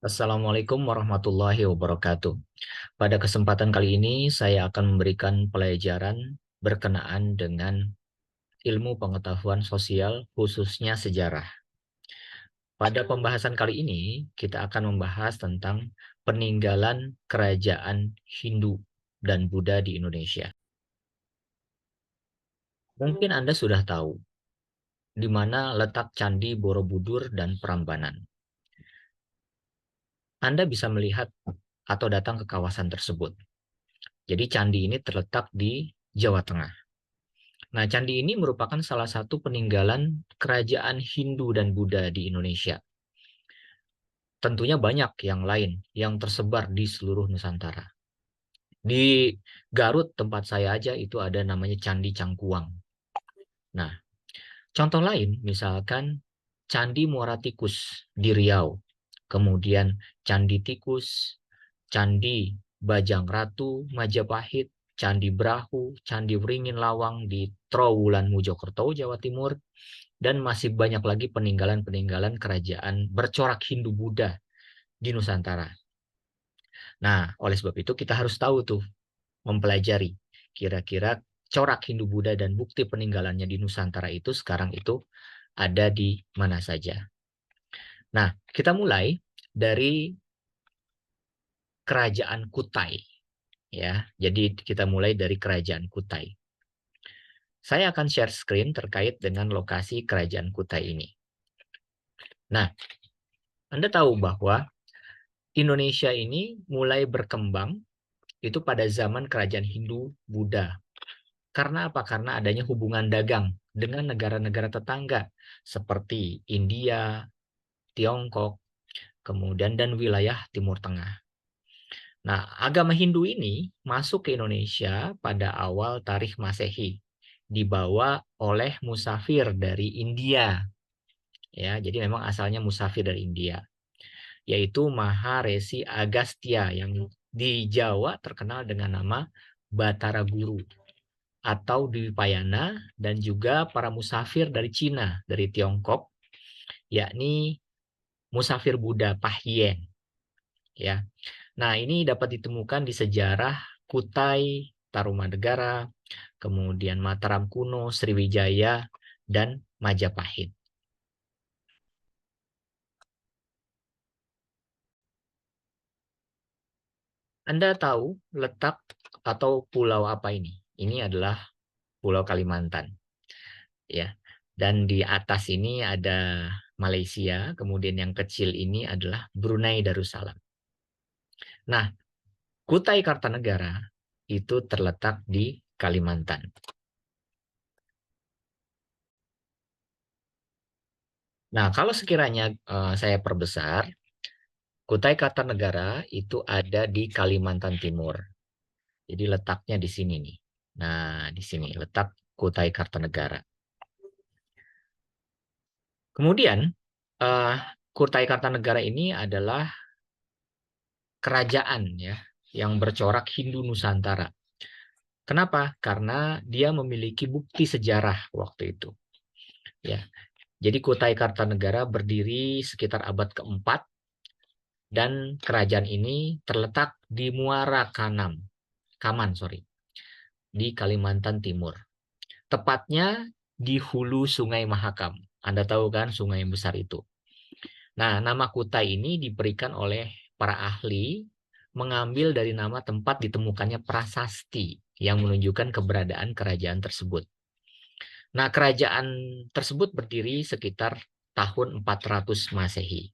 Assalamualaikum warahmatullahi wabarakatuh. Pada kesempatan kali ini, saya akan memberikan pelajaran berkenaan dengan ilmu pengetahuan sosial, khususnya sejarah. Pada pembahasan kali ini, kita akan membahas tentang peninggalan kerajaan Hindu dan Buddha di Indonesia. Mungkin Anda sudah tahu di mana letak Candi Borobudur dan Prambanan. Anda bisa melihat atau datang ke kawasan tersebut. Jadi candi ini terletak di Jawa Tengah. Nah, candi ini merupakan salah satu peninggalan kerajaan Hindu dan Buddha di Indonesia. Tentunya banyak yang lain yang tersebar di seluruh Nusantara. Di Garut, tempat saya aja, itu ada namanya Candi Cangkuang. Nah, contoh lain misalkan Candi Muara Tikus di Riau. Kemudian Candi Tikus, Candi Bajang Ratu, Majapahit, Candi Brahu, Candi Wringin Lawang di Trowulan Mojokerto, Jawa Timur, dan masih banyak lagi peninggalan-peninggalan kerajaan bercorak Hindu-Buddha di Nusantara. Nah, oleh sebab itu kita harus tahu tuh, mempelajari kira-kira corak Hindu-Buddha dan bukti peninggalannya di Nusantara itu sekarang itu ada di mana saja. Nah, kita mulai dari Kerajaan Kutai, ya. Jadi kita mulai dari Kerajaan Kutai. Saya akan share screen terkait dengan lokasi Kerajaan Kutai ini. Nah, Anda tahu bahwa Indonesia ini mulai berkembang itu pada zaman Kerajaan Hindu Buddha. Karena apa? Karena adanya hubungan dagang dengan negara-negara tetangga seperti India, Tiongkok, kemudian dan wilayah Timur Tengah. Nah, agama Hindu ini masuk ke Indonesia pada awal Tarikh Masehi, dibawa oleh musafir dari India. Ya, jadi memang asalnya musafir dari India, yaitu Maharesi Agastya yang di Jawa terkenal dengan nama Batara Guru atau Dwipayana, dan juga para musafir dari Cina, dari Tiongkok, yakni musafir Buddha Pahyen. Ya, nah ini dapat ditemukan di sejarah Kutai, Tarumanegara, kemudian Mataram kuno, Sriwijaya, dan Majapahit. Anda tahu letak atau pulau apa ini? Ini adalah Pulau Kalimantan, ya. Dan di atas ini ada Malaysia, kemudian yang kecil ini adalah Brunei Darussalam. Nah, Kutai Kartanegara itu terletak di Kalimantan. Nah, kalau sekiranya saya perbesar, Kutai Kartanegara itu ada di Kalimantan Timur. Jadi letaknya di sini nih. Nah, di sini letak Kutai Kartanegara. Kemudian, eh, Kutai Kartanegara ini adalah kerajaan ya yang bercorak Hindu Nusantara. Kenapa? Karena dia memiliki bukti sejarah waktu itu. Ya, jadi Kutai Kartanegara berdiri sekitar abad keempat dan kerajaan ini terletak di Muara Kaman, di Kalimantan Timur. Tepatnya di hulu Sungai Mahakam. Anda tahu kan sungai yang besar itu. Nah, nama Kutai ini diberikan oleh para ahli mengambil dari nama tempat ditemukannya prasasti yang menunjukkan keberadaan kerajaan tersebut. Nah, kerajaan tersebut berdiri sekitar tahun 400 Masehi.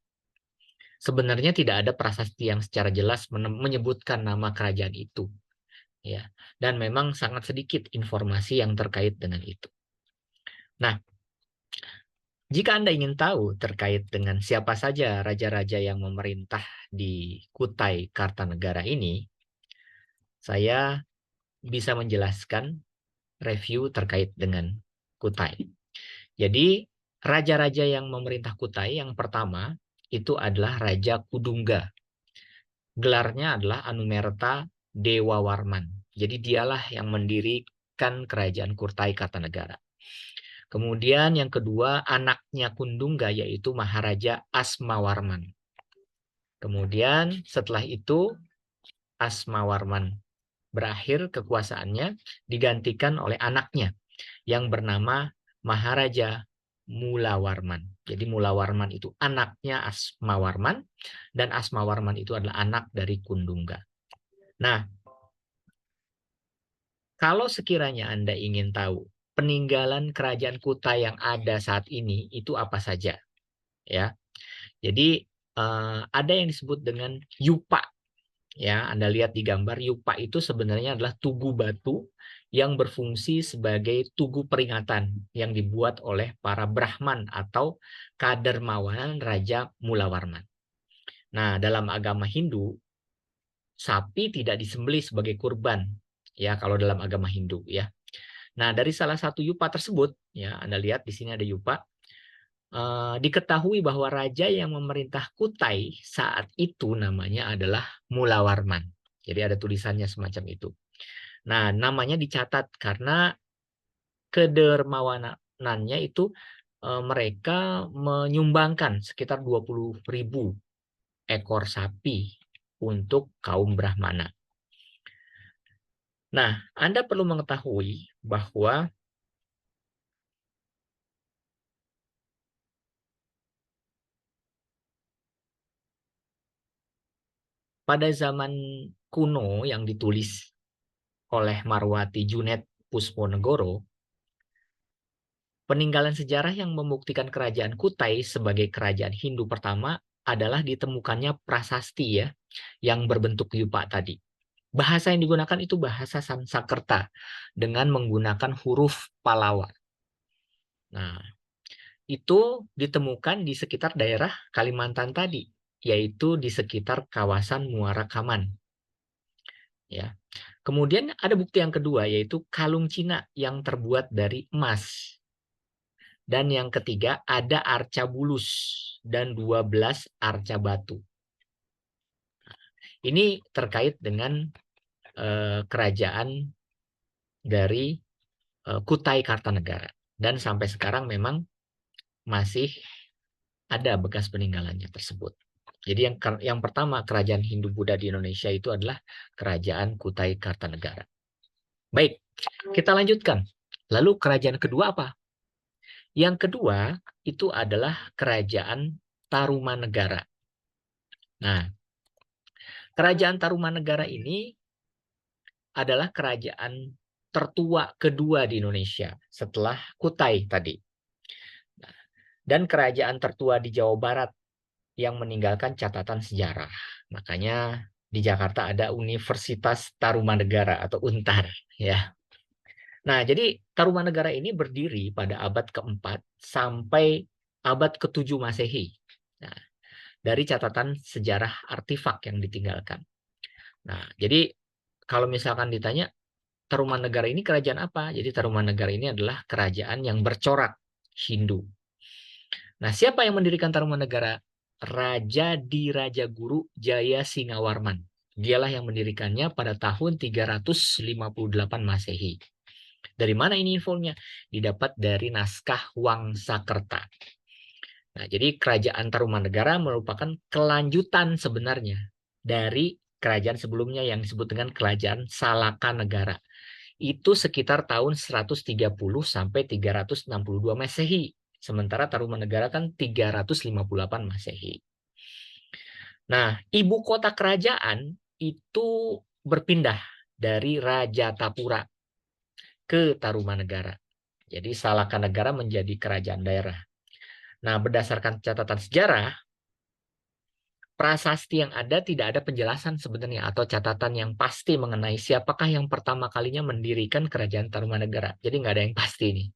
Sebenarnya tidak ada prasasti yang secara jelas menyebutkan nama kerajaan itu, ya. Dan memang sangat sedikit informasi yang terkait dengan itu. Nah, jika Anda ingin tahu terkait dengan siapa saja raja-raja yang memerintah di Kutai Kartanegara ini, saya bisa menjelaskan review terkait dengan Kutai. Jadi, raja-raja yang memerintah Kutai yang pertama itu adalah Raja Kudungga. Gelarnya adalah Anumerta Dewa Warman. Jadi dialah yang mendirikan kerajaan Kutai Kartanegara. Kemudian yang kedua, anaknya Kundungga yaitu Maharaja Asmawarman. Kemudian setelah itu Asmawarman berakhir kekuasaannya, digantikan oleh anaknya yang bernama Maharaja Mulawarman. Jadi Mulawarman itu anaknya Asmawarman, dan Asmawarman itu adalah anak dari Kundungga. Nah, kalau sekiranya Anda ingin tahu peninggalan kerajaan Kutai yang ada saat ini itu apa saja, ya. Jadi ada yang disebut dengan Yupa. Ya, Anda lihat di gambar, Yupa itu sebenarnya adalah tugu batu yang berfungsi sebagai tugu peringatan yang dibuat oleh para Brahman atau kadermawanan Raja Mulawarman. Nah, dalam agama Hindu, sapi tidak disembelih sebagai kurban, ya kalau dalam agama Hindu, ya. Nah, dari salah satu yupa tersebut, ya Anda lihat di sini ada yupa, diketahui bahwa raja yang memerintah Kutai saat itu namanya adalah Mulawarman. Jadi ada tulisannya semacam itu. Nah, namanya dicatat karena kedermawanannya itu mereka menyumbangkan sekitar 20.000 ekor sapi untuk kaum Brahmana. Nah, Anda perlu mengetahui bahwa pada zaman kuno yang ditulis oleh Marwati Junet Pusponegoro, peninggalan sejarah yang membuktikan kerajaan Kutai sebagai kerajaan Hindu pertama adalah ditemukannya prasasti, ya, yang berbentuk yupa tadi. Bahasa yang digunakan itu bahasa Sanskerta dengan menggunakan huruf Pallawa. Nah, itu ditemukan di sekitar daerah Kalimantan tadi, yaitu di sekitar kawasan Muara Kaman. Ya. Kemudian ada bukti yang kedua, yaitu kalung Cina yang terbuat dari emas. Dan yang ketiga ada arca bulus dan 12 arca batu. Ini terkait dengan kerajaan dari Kutai Kartanegara. Dan sampai sekarang memang masih ada bekas peninggalannya tersebut. Jadi yang pertama kerajaan Hindu-Buddha di Indonesia itu adalah kerajaan Kutai Kartanegara. Baik, kita lanjutkan. Lalu kerajaan kedua apa? Yang kedua itu adalah kerajaan Tarumanegara. Nah, kerajaan Tarumanegara ini adalah kerajaan tertua kedua di Indonesia setelah Kutai tadi. Dan kerajaan tertua di Jawa Barat yang meninggalkan catatan sejarah. Makanya di Jakarta ada Universitas Tarumanegara atau UNTAR, ya. Nah, jadi Tarumanegara ini berdiri pada abad keempat sampai abad ke-7 Masehi. Nah, dari catatan sejarah artefak yang ditinggalkan. Nah, jadi kalau misalkan ditanya Tarumanegara ini kerajaan apa? Jadi Tarumanegara ini adalah kerajaan yang bercorak Hindu. Nah, siapa yang mendirikan Tarumanegara? Raja Dirajaguru Jaya Singawarman. Dialah yang mendirikannya pada tahun 358 Masehi. Dari mana ini infonya? Didapat dari naskah Wangsakerta. Nah, jadi kerajaan Tarumanegara merupakan kelanjutan sebenarnya dari kerajaan sebelumnya yang disebut dengan kerajaan Salakanegara. Itu sekitar tahun 130 sampai 362 Masehi. Sementara Tarumanegara kan 358 Masehi. Nah, ibu kota kerajaan itu berpindah dari Rajatapura ke Tarumanegara. Jadi Salakanegara menjadi kerajaan daerah. Nah, berdasarkan catatan sejarah, prasasti yang ada tidak ada penjelasan sebenarnya atau catatan yang pasti mengenai siapakah yang pertama kalinya mendirikan kerajaan Tarumanegara. Jadi nggak ada yang pasti nih.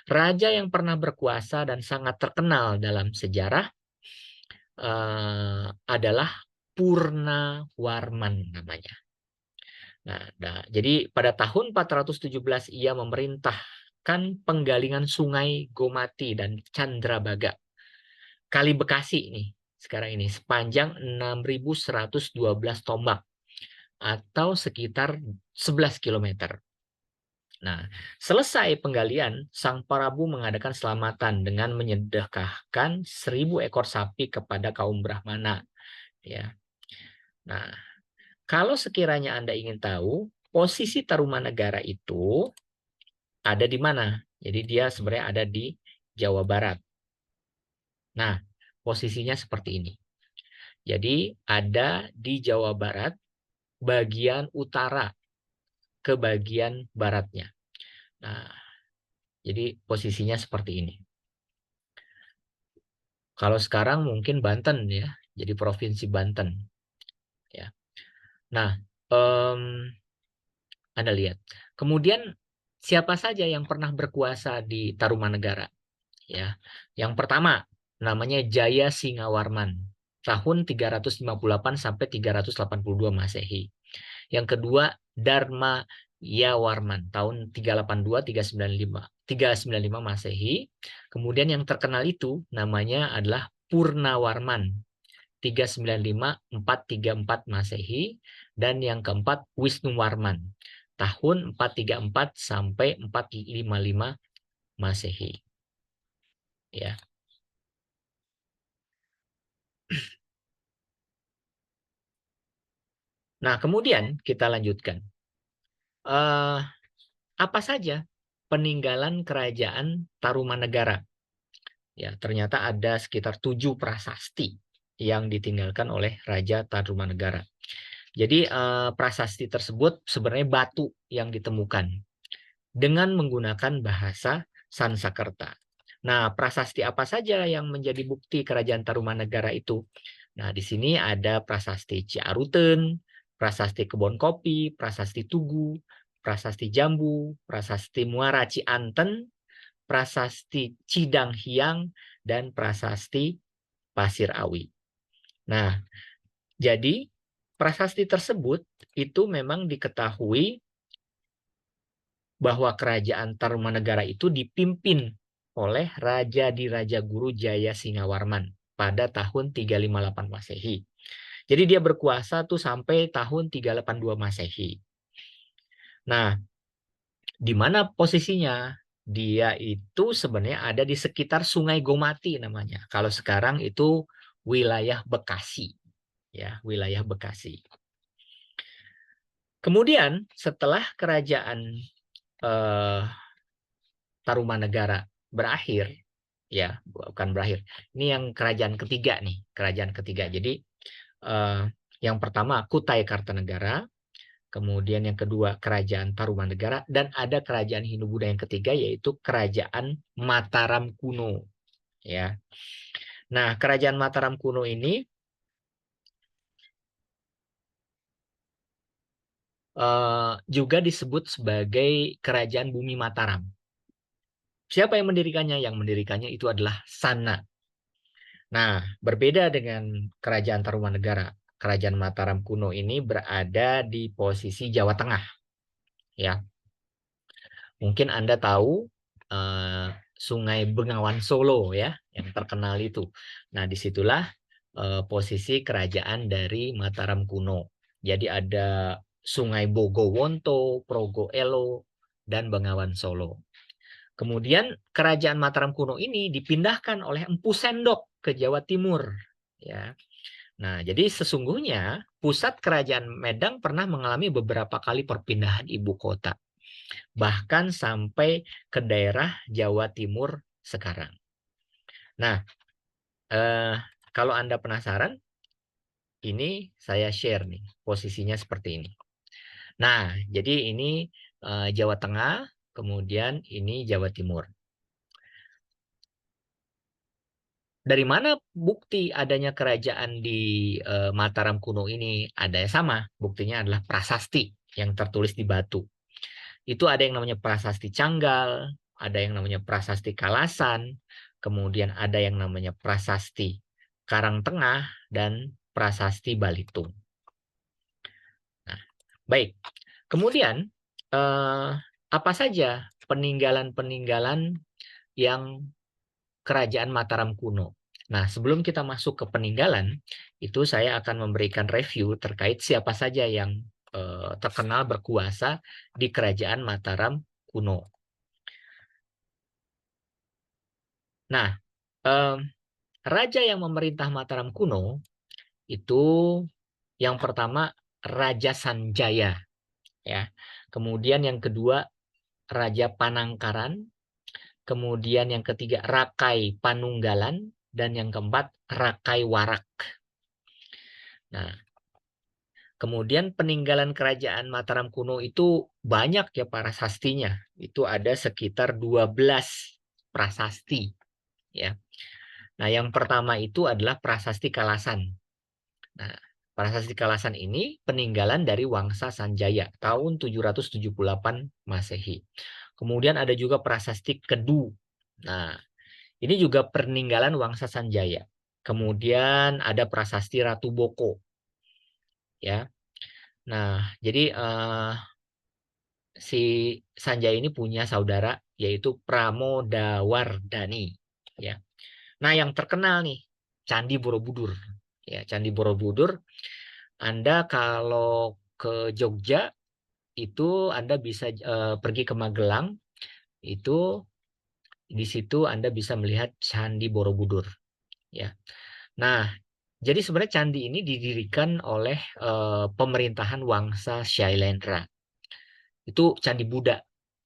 Raja yang pernah berkuasa dan sangat terkenal dalam sejarah adalah Purnawarman namanya. Nah, jadi pada tahun 417 ia memerintahkan penggalingan sungai Gomati dan Candrabaga. Kali Bekasi nih sekarang ini sepanjang 6.112 tombak atau sekitar 11 km. Nah, selesai penggalian, Sang Prabu mengadakan selamatan dengan menyedekahkan 1.000 ekor sapi kepada kaum Brahmana ya. Nah, kalau sekiranya Anda ingin tahu posisi Tarumanegara itu ada di mana? Jadi dia sebenarnya ada di Jawa Barat. Nah, posisinya seperti ini. Jadi ada di Jawa Barat bagian utara ke bagian baratnya. Nah, jadi posisinya seperti ini. Kalau sekarang mungkin Banten ya, jadi provinsi Banten ya. Nah, Anda lihat. Kemudian siapa saja yang pernah berkuasa di Tarumanegara? Ya, yang pertama namanya Jaya Singawarman tahun 358 sampai 382 Masehi. Yang kedua Dharma Yawarman tahun 382 395 Masehi. Kemudian yang terkenal itu namanya adalah Purnawarman 395 434 Masehi, dan yang keempat Wisnuwarman tahun 434 sampai 455 Masehi. Ya. Nah, kemudian kita lanjutkan. Apa saja peninggalan kerajaan Tarumanegara? Ya, ternyata ada sekitar 7 prasasti yang ditinggalkan oleh Raja Tarumanegara. Jadi prasasti tersebut sebenarnya batu yang ditemukan dengan menggunakan bahasa Sansekerta. Nah, prasasti apa saja yang menjadi bukti kerajaan Tarumanegara itu? Nah, di sini ada prasasti Ciaruten, prasasti Kebon Kopi, prasasti Tugu, prasasti Jambu, prasasti Muara Cianten, prasasti Cidang Hiang, dan prasasti Pasir Awi. Nah, jadi prasasti tersebut itu memang diketahui bahwa kerajaan Tarumanegara itu dipimpin oleh Raja Diraja Guru Jaya Singawarman pada tahun 358 Masehi. Jadi dia berkuasa tuh sampai tahun 382 Masehi. Nah, di mana posisinya? Dia itu sebenarnya ada di sekitar Sungai Gomati namanya. Kalau sekarang itu wilayah Bekasi, ya, wilayah Bekasi. Kemudian setelah kerajaan Tarumanegara berakhir, ya, bukan berakhir. Ini yang kerajaan ketiga nih, kerajaan ketiga. Jadi yang pertama Kutai Kartanegara, kemudian yang kedua kerajaan Tarumanegara, dan ada kerajaan Hindu-Buddha yang ketiga yaitu kerajaan Mataram kuno, ya. Nah, kerajaan Mataram kuno ini juga disebut sebagai kerajaan Bumi Mataram. Siapa yang mendirikannya? Yang mendirikannya itu adalah Sana. Nah, berbeda dengan kerajaan Tarumanegara, kerajaan Mataram kuno ini berada di posisi Jawa Tengah. Ya, mungkin Anda tahu Sungai Bengawan Solo ya, yang terkenal itu. Nah, disitulah posisi kerajaan dari Mataram kuno. Jadi ada Sungai Bogowonto, Progoelo, dan Bengawan Solo. Kemudian kerajaan Mataram kuno ini dipindahkan oleh Empu Sendok ke Jawa Timur. Ya. Nah, jadi sesungguhnya pusat kerajaan Medang pernah mengalami beberapa kali perpindahan ibu kota. Bahkan sampai ke daerah Jawa Timur sekarang. Nah, kalau Anda penasaran, ini saya share nih, posisinya seperti ini. Nah, jadi ini Jawa Tengah, kemudian ini Jawa Timur. Dari mana bukti adanya kerajaan di Mataram kuno ini? Ada yang sama, buktinya adalah prasasti yang tertulis di batu. Itu ada yang namanya prasasti Canggal, ada yang namanya prasasti Kalasan, kemudian ada yang namanya prasasti Karangtengah, dan prasasti Balitung. Nah, baik. Kemudian apa saja peninggalan-peninggalan yang kerajaan Mataram kuno? Nah, sebelum kita masuk ke peninggalan, itu saya akan memberikan review terkait siapa saja yang terkenal berkuasa di kerajaan Mataram kuno. Nah, raja yang memerintah Mataram kuno itu yang pertama Raja Sanjaya, ya. Kemudian yang kedua Raja Panangkaran, kemudian yang ketiga Rakai Panunggalan, dan yang keempat Rakai Warak. Nah, kemudian peninggalan kerajaan Mataram kuno itu banyak ya prasastinya. Itu ada sekitar 12 prasasti, ya. Nah, yang pertama itu adalah Prasasti Kalasan. Nah, Prasasti Kalasan ini peninggalan dari Wangsa Sanjaya tahun 778 Masehi. Kemudian ada juga Prasasti Kedu. Nah, ini juga peninggalan Wangsa Sanjaya. Kemudian ada Prasasti Ratu Boko, ya. Nah, jadi si Sanjaya ini punya saudara yaitu Pramodawardhani, ya. Nah, yang terkenal nih Candi Borobudur. Ya, Candi Borobudur, Anda kalau ke Jogja itu Anda bisa pergi ke Magelang, itu di situ Anda bisa melihat Candi Borobudur, ya. Nah, jadi sebenarnya candi ini didirikan oleh pemerintahan Wangsa Shailendra. Itu Candi Buddha,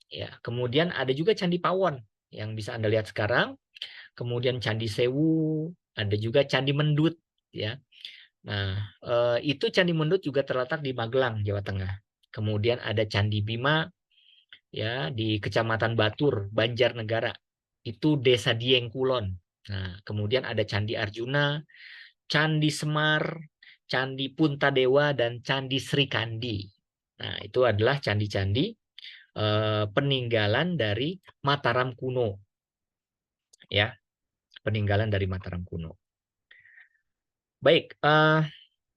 ya. Kemudian ada juga Candi Pawon yang bisa Anda lihat sekarang. Kemudian Candi Sewu, ada juga Candi Mendut, ya. Nah, itu Candi Mendut juga terletak di Magelang, Jawa Tengah. Kemudian ada Candi Bima, ya, di Kecamatan Batur, Banjarnegara. Itu Desa Dieng Kulon. Nah, kemudian ada Candi Arjuna, Candi Semar, Candi Puntadewa, dan Candi Srikandi. Nah, itu adalah candi-candi peninggalan dari Mataram kuno, ya, peninggalan dari Mataram kuno. Baik,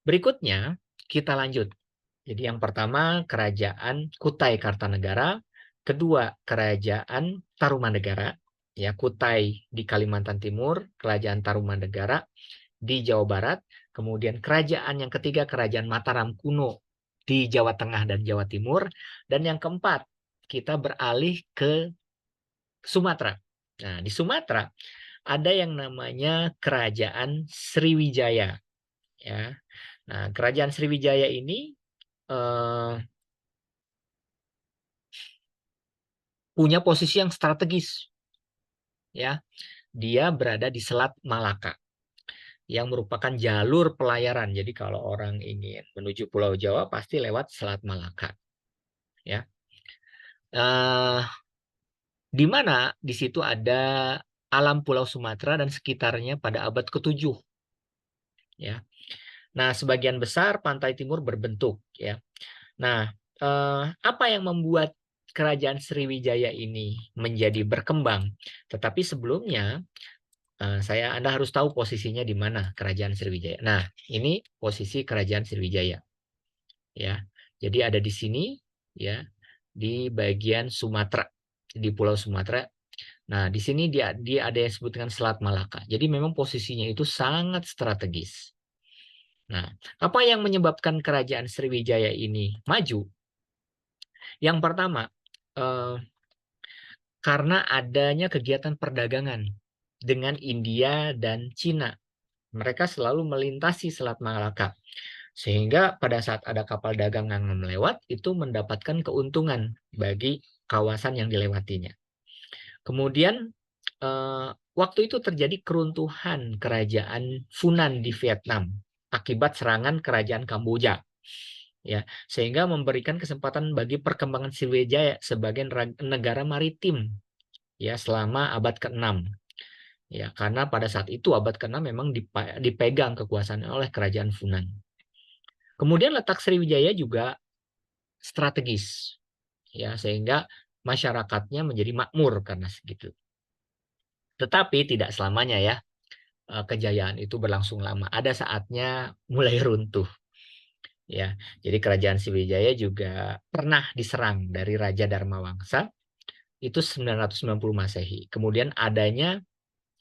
berikutnya kita lanjut. Jadi yang pertama Kerajaan Kutai Kartanegara, kedua Kerajaan Tarumanegara, ya, Kutai di Kalimantan Timur, Kerajaan Tarumanegara di Jawa Barat, kemudian kerajaan yang ketiga Kerajaan Mataram kuno di Jawa Tengah dan Jawa Timur, dan yang keempat kita beralih ke Sumatera. Nah, di Sumatera ada yang namanya Kerajaan Sriwijaya, ya. Nah, Kerajaan Sriwijaya ini punya posisi yang strategis, ya. Dia berada di Selat Malaka yang merupakan jalur pelayaran. Jadi kalau orang ingin menuju Pulau Jawa pasti lewat Selat Malaka, ya. Di mana di situ ada alam Pulau Sumatera dan sekitarnya pada abad ke-7, ya. Nah, sebagian besar pantai timur berbentuk, ya. Nah, apa yang membuat Kerajaan Sriwijaya ini menjadi berkembang? Tetapi sebelumnya Anda harus tahu posisinya di mana Kerajaan Sriwijaya. Nah, ini posisi Kerajaan Sriwijaya, ya. Jadi ada di sini, ya, di bagian Sumatera, di Pulau Sumatera. Nah, di sini dia ada yang disebut dengan Selat Malaka. Jadi memang posisinya itu sangat strategis. Nah, apa yang menyebabkan Kerajaan Sriwijaya ini maju? Yang pertama, karena adanya kegiatan perdagangan dengan India dan Cina. Mereka selalu melintasi Selat Malaka. Sehingga pada saat ada kapal dagang yang melewat, itu mendapatkan keuntungan bagi kawasan yang dilewatinya. Kemudian, waktu itu terjadi keruntuhan kerajaan Funan di Vietnam akibat serangan kerajaan Kamboja, ya, sehingga memberikan kesempatan bagi perkembangan Sriwijaya sebagai negara maritim, ya, selama abad ke-6, ya, karena pada saat itu abad ke-6 memang dipegang kekuasaannya oleh kerajaan Funan. Kemudian letak Sriwijaya juga strategis, ya, sehingga masyarakatnya menjadi makmur karena segitu. Tetapi tidak selamanya, ya, kejayaan itu berlangsung lama. Ada saatnya mulai runtuh, ya. Jadi Kerajaan Sriwijaya juga pernah diserang dari Raja Dharmawangsa itu 990 Masehi. Kemudian adanya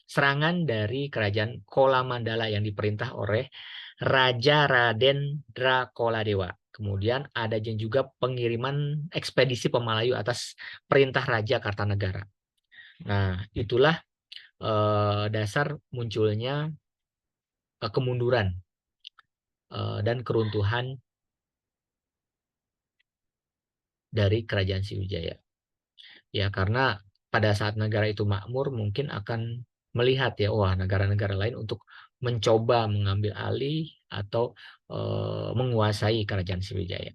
serangan dari Kerajaan Kolamandala yang diperintah oleh Raja Raden Drakoladewa. Kemudian ada juga pengiriman ekspedisi Pemalayu atas perintah Raja Kartanegara. Nah, itulah dasar munculnya kemunduran dan keruntuhan dari kerajaan Sriwijaya. Ya, karena pada saat negara itu makmur mungkin akan melihat ya, wah negara-negara lain untuk mencoba mengambil alih atau menguasai kerajaan Sriwijaya.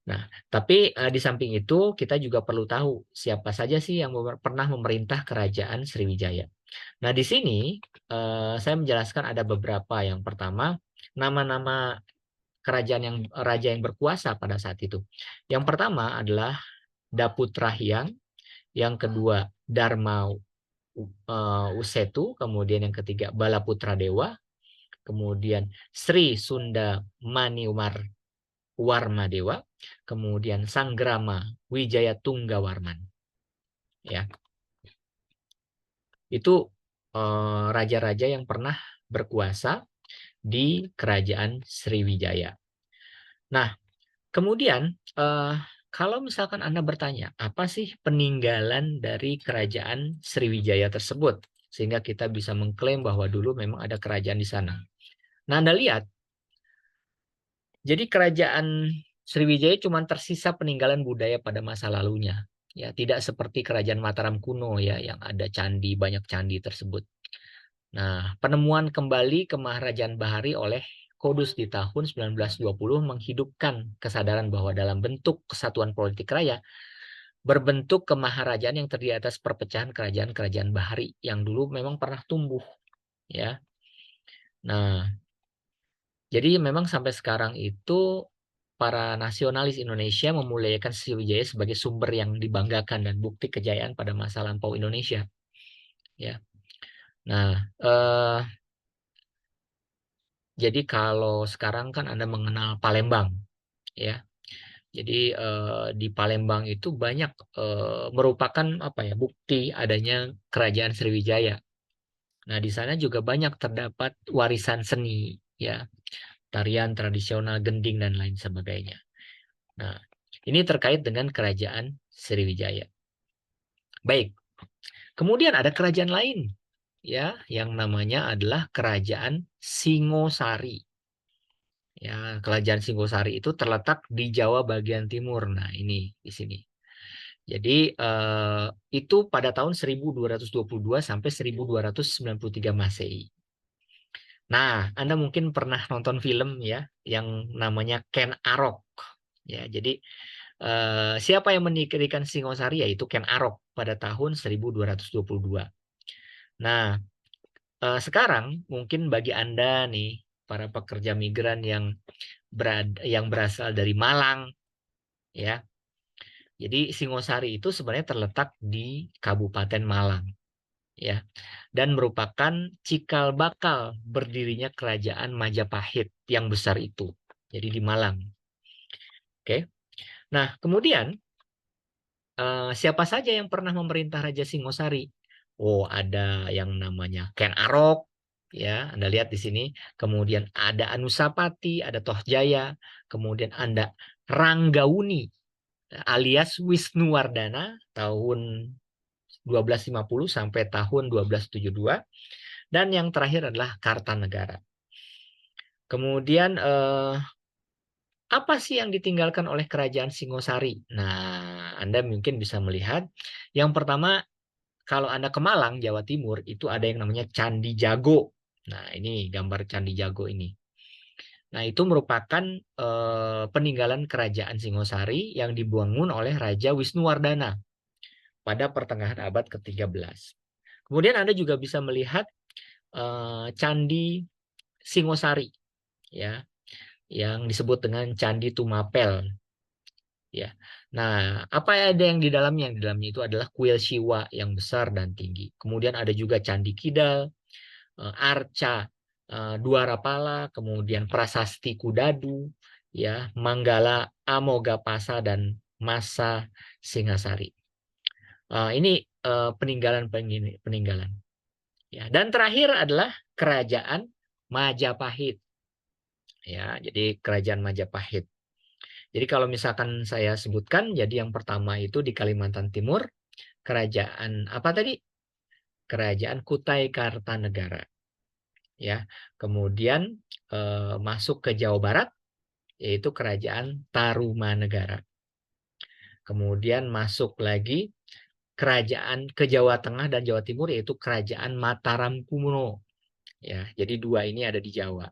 Nah, tapi di samping itu kita juga perlu tahu siapa saja sih yang pernah memerintah kerajaan Sriwijaya. Nah, di sini saya menjelaskan ada beberapa. Yang pertama, nama-nama kerajaan yang raja yang berkuasa pada saat itu. Yang pertama adalah Daputra Hyang, yang kedua Dharma Usetu, kemudian yang ketiga Balaputra Dewa, kemudian Sri Sunda Maniwar Warmadewa, kemudian Sanggrama Wijaya Tunggawarman. Ya, itu raja-raja yang pernah berkuasa di kerajaan Sriwijaya. Nah, kemudian kalau misalkan Anda bertanya, apa sih peninggalan dari kerajaan Sriwijaya tersebut? Sehingga kita bisa mengklaim bahwa dulu memang ada kerajaan di sana. Nah, Anda lihat, jadi kerajaan Sriwijaya cuma tersisa peninggalan budaya pada masa lalunya. Ya, tidak seperti kerajaan Mataram kuno ya, yang ada candi, banyak candi tersebut. Nah, penemuan kembali Kemaharajaan Bahari oleh Kodus di tahun 1920 menghidupkan kesadaran bahwa dalam bentuk kesatuan politik raya berbentuk kemaharajaan yang terdiri atas perpecahan kerajaan-kerajaan bahari yang dulu memang pernah tumbuh, ya. Nah, jadi memang sampai sekarang itu para nasionalis Indonesia memuliakan Sriwijaya sebagai sumber yang dibanggakan dan bukti kejayaan pada masa lampau Indonesia, ya. Nah, jadi kalau sekarang kan Anda mengenal Palembang, ya. Jadi di Palembang itu banyak merupakan apa ya, bukti adanya kerajaan Sriwijaya. Nah, di sana juga banyak terdapat warisan seni, ya, tarian tradisional, gending dan lain sebagainya. Nah, ini terkait dengan kerajaan Sriwijaya. Baik. Kemudian ada kerajaan lain, ya, yang namanya adalah kerajaan Singosari. Ya, kerajaan Singosari itu terletak di Jawa bagian timur. Nah, ini di sini. Jadi itu pada tahun 1222 sampai 1293 Masehi. Nah, Anda mungkin pernah nonton film ya yang namanya Ken Arok. Ya, jadi siapa yang mendirikan Singosari yaitu Ken Arok pada tahun 1222. Nah, sekarang mungkin bagi Anda nih para pekerja migran yang berasal dari Malang, ya. Jadi Singosari itu sebenarnya terletak di Kabupaten Malang, ya, dan merupakan cikal bakal berdirinya kerajaan Majapahit yang besar itu. Jadi di Malang. Oke. Nah, kemudian siapa saja yang pernah memerintah Raja Singosari? Oh, ada yang namanya Ken Arok, ya, Anda lihat di sini. Kemudian ada Anusapati, ada Tohjaya, kemudian ada Ranggauni alias Wisnuwardana tahun 1250 sampai tahun 1272, dan yang terakhir adalah Kartanegara. Kemudian apa sih yang ditinggalkan oleh kerajaan Singosari? Nah, Anda mungkin bisa melihat yang pertama, kalau Anda ke Malang, Jawa Timur, itu ada yang namanya Candi Jago. Nah, ini gambar Candi Jago ini. Nah, itu merupakan peninggalan kerajaan Singosari yang dibangun oleh Raja Wisnuwardana pada pertengahan abad ke-13. Kemudian Anda juga bisa melihat Candi Singosari, ya, yang disebut dengan Candi Tumapel, ya. Nah, apa ada yang di dalamnya? Yang di dalamnya itu adalah kuil Siwa yang besar dan tinggi. Kemudian ada juga Candi Kidal, Arca Dwarapala, kemudian Prasasti Kudadu, ya, Manggala Amogapasa dan Masa Singasari. Ini peninggalan. Ya, dan terakhir adalah kerajaan Majapahit. Ya, jadi kerajaan Majapahit. Jadi kalau misalkan saya sebutkan, jadi yang pertama itu di Kalimantan Timur, kerajaan apa tadi? Kerajaan Kutai Kartanegara. ya. Kemudian masuk ke Jawa Barat, yaitu Kerajaan Tarumanegara. Kemudian masuk lagi kerajaan ke Jawa Tengah dan Jawa Timur, yaitu Kerajaan Mataram kuno. Ya, jadi dua ini ada di Jawa.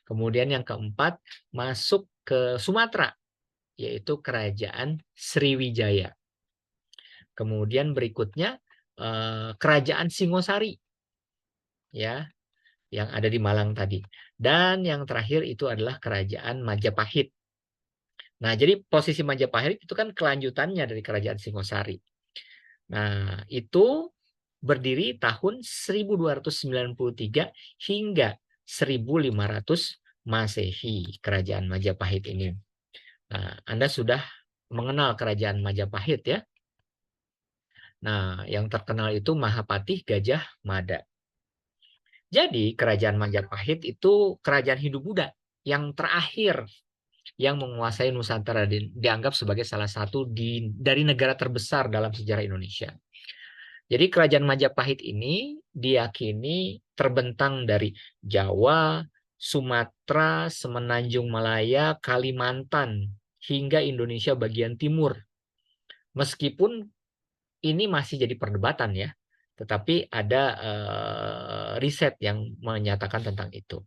Kemudian yang keempat masuk ke Sumatera, yaitu Kerajaan Sriwijaya. Kemudian berikutnya Kerajaan Singosari, ya, yang ada di Malang tadi. Dan yang terakhir itu adalah Kerajaan Majapahit. Nah, jadi posisi Majapahit itu kan kelanjutannya dari Kerajaan Singosari. Nah, itu berdiri tahun 1293 hingga 1500 Masehi, Kerajaan Majapahit ini. Nah, Anda sudah mengenal Kerajaan Majapahit ya. Nah, yang terkenal itu Mahapatih Gajah Mada. Jadi, Kerajaan Majapahit itu kerajaan Hindu-Buddha yang terakhir yang menguasai Nusantara, dianggap sebagai salah satu dari negara terbesar dalam sejarah Indonesia. Jadi Kerajaan Majapahit ini diyakini terbentang dari Jawa, Sumatera, Semenanjung Malaya, Kalimantan, hingga Indonesia bagian timur. Meskipun ini masih jadi perdebatan ya, tetapi ada riset yang menyatakan tentang itu.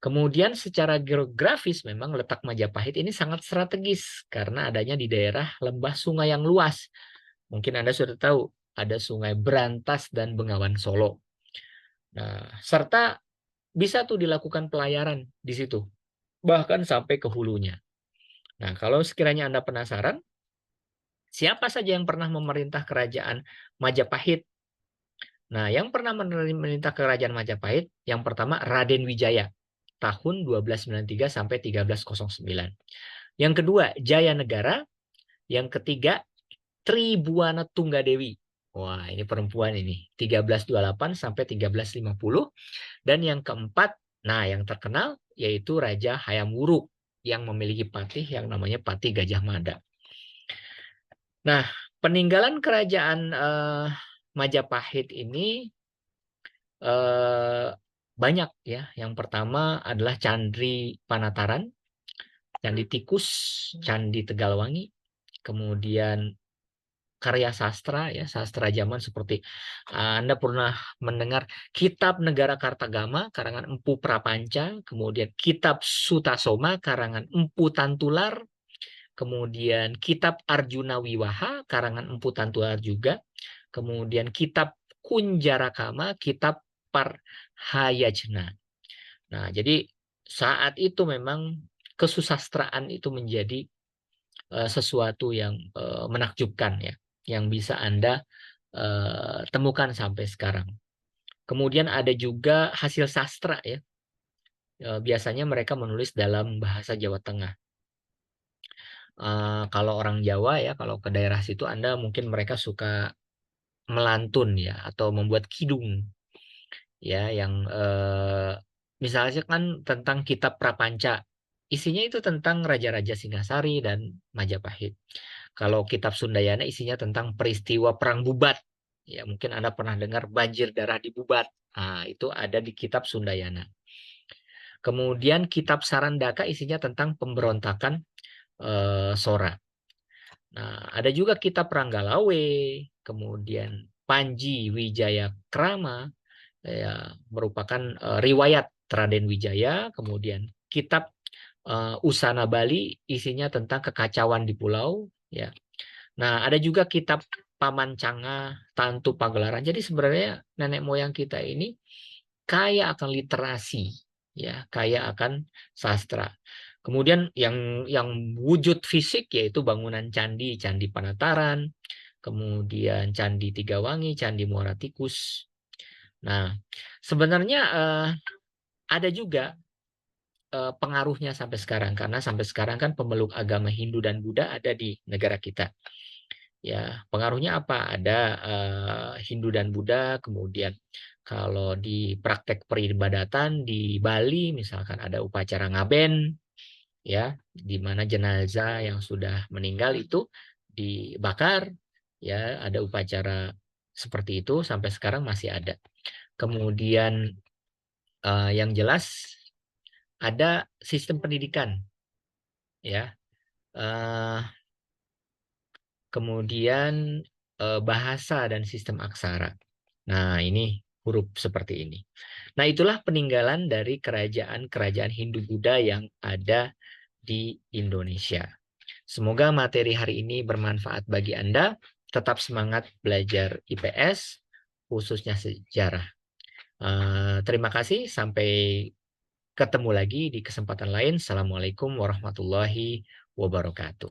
Kemudian secara geografis memang letak Majapahit ini sangat strategis karena adanya di daerah lembah sungai yang luas. Mungkin Anda sudah tahu ada Sungai Berantas dan Bengawan Solo. Nah, serta bisa tuh dilakukan pelayaran di situ, bahkan sampai ke hulunya. Nah, kalau sekiranya Anda penasaran, siapa saja yang pernah memerintah kerajaan Majapahit? Nah, yang pernah memerintah kerajaan Majapahit, yang pertama Raden Wijaya, tahun 1293 sampai 1309. Yang kedua, Jaya Negara. Yang ketiga, Tribuana Tunggadewi. Wah, ini perempuan ini. 1328 sampai 1350. Dan yang keempat, nah yang terkenal, yaitu Raja Hayam Wuruk yang memiliki patih yang namanya Patih Gajah Mada. Nah, peninggalan kerajaan Majapahit ini banyak ya. Yang pertama adalah Candi Panataran, Candi Tikus, Candi Tegalwangi, kemudian karya sastra ya, sastra zaman seperti Anda pernah mendengar Kitab Negara Kartagama karangan Empu Prapanca, kemudian Kitab Sutasoma karangan Empu Tantular, kemudian Kitab Arjuna Wiwaha karangan Empu Tantular juga, kemudian Kitab Kunjarakama, Kitab Parhayajna. Nah, jadi saat itu memang kesusastraan itu menjadi sesuatu yang menakjubkan ya, yang bisa Anda temukan sampai sekarang. Kemudian ada juga hasil sastra ya. Biasanya mereka menulis dalam bahasa Jawa Tengah. Kalau orang Jawa ya, kalau ke daerah situ Anda mungkin mereka suka melantun ya, atau membuat kidung ya, yang misalnya kan tentang Kitab Prapanca. Isinya itu tentang Raja-Raja Singasari dan Majapahit. Kalau Kitab Sundayana isinya tentang peristiwa Perang Bubat. Ya, mungkin Anda pernah dengar banjir darah di Bubat. Nah, itu ada di Kitab Sundayana. Kemudian Kitab Sarandaka isinya tentang pemberontakan Sora. Nah, ada juga Kitab Ranggalawe, kemudian Panji Wijaya Krama, ya, merupakan riwayat Raden Wijaya, kemudian Kitab Usana Bali isinya tentang kekacauan di pulau, ya. Nah, ada juga Kitab Paman Canga, Tantu Pagelaran. Jadi sebenarnya nenek moyang kita ini kaya akan literasi, ya, kaya akan sastra. Kemudian yang wujud fisik yaitu bangunan candi, Candi Panataran, kemudian Candi Tigawangi, Candi Muara Tikus. Nah, sebenarnya ada juga pengaruhnya sampai sekarang, karena sampai sekarang kan pemeluk agama Hindu dan Buddha ada di negara kita. Ya, pengaruhnya apa? Ada Hindu dan Buddha, kemudian kalau di praktek peribadatan di Bali misalkan ada upacara ngaben, ya, di mana jenazah yang sudah meninggal itu dibakar, ya, ada upacara seperti itu sampai sekarang masih ada. Kemudian Yang jelas ada sistem pendidikan, ya. Kemudian bahasa dan sistem aksara. Nah, ini huruf seperti ini. Nah, itulah peninggalan dari kerajaan-kerajaan Hindu-Buddha yang ada di Indonesia. Semoga materi hari ini bermanfaat bagi Anda. Tetap semangat belajar IPS, khususnya sejarah. Terima kasih. Sampai ketemu lagi di kesempatan lain. Assalamualaikum warahmatullahi wabarakatuh.